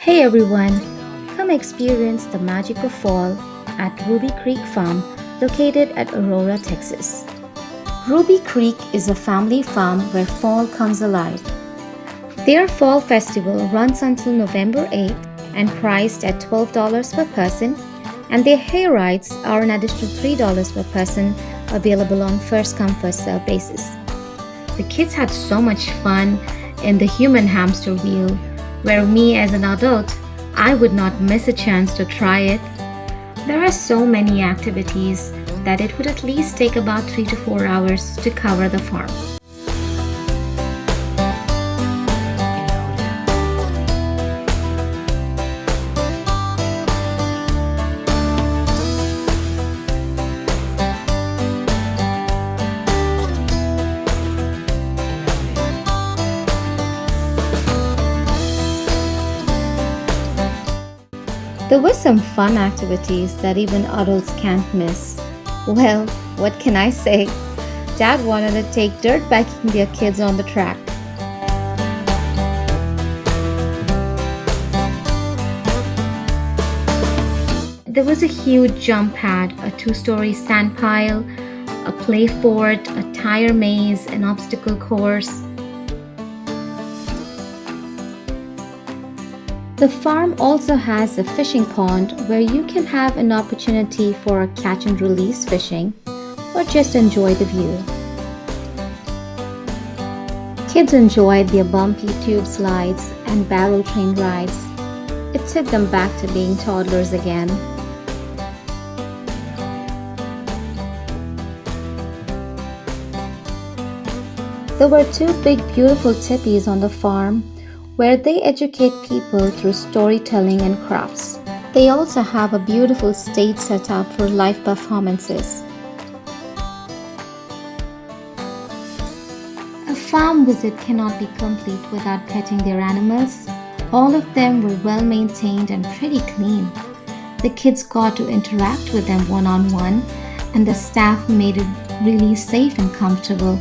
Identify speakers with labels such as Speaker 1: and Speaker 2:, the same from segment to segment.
Speaker 1: Hey everyone, come experience the magic of fall at Ruby Creek Farm located at Aurora, Texas. Ruby Creek is a family farm where fall comes alive. Their fall festival runs until November 8th and priced at $12 per person, and their hay rides are an additional $3 per person available on first come first serve basis. The kids had so much fun in the human hamster wheel, where me as an adult, I would not miss a chance to try it. There are so many activities that it would at least take about 3 to 4 hours to cover the farm. There were some fun activities that even adults can't miss. Well, what can I say? Dad wanted to take dirt biking their kids on the track. There was a huge jump pad, a 2-story sand pile, a play fort, a tire maze, an obstacle course. The farm also has a fishing pond where you can have an opportunity for catch and release fishing or just enjoy the view. Kids enjoyed their bumpy tube slides and barrel train rides. It took them back to being toddlers again. There were 2 big beautiful tippies on the farm where they educate people through storytelling and crafts. They also have a beautiful stage set up for live performances. A farm visit cannot be complete without petting their animals. All of them were well maintained and pretty clean. The kids got to interact with them one-on-one, and the staff made it really safe and comfortable.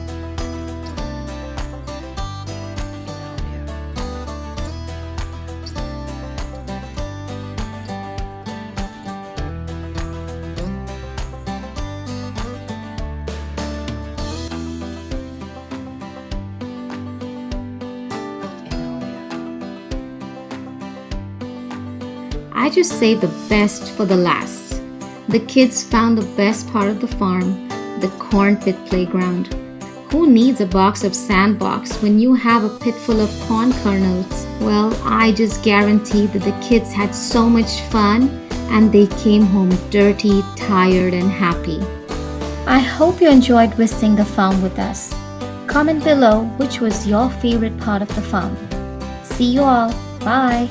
Speaker 1: I just saved the best for the last. The kids found the best part of the farm, the corn pit playground. Who needs a box of sandbox when you have a pit full of corn kernels? Well, I just guarantee that the kids had so much fun and they came home dirty, tired, and happy. I hope you enjoyed visiting the farm with us. Comment below which was your favorite part of the farm. See you all. Bye.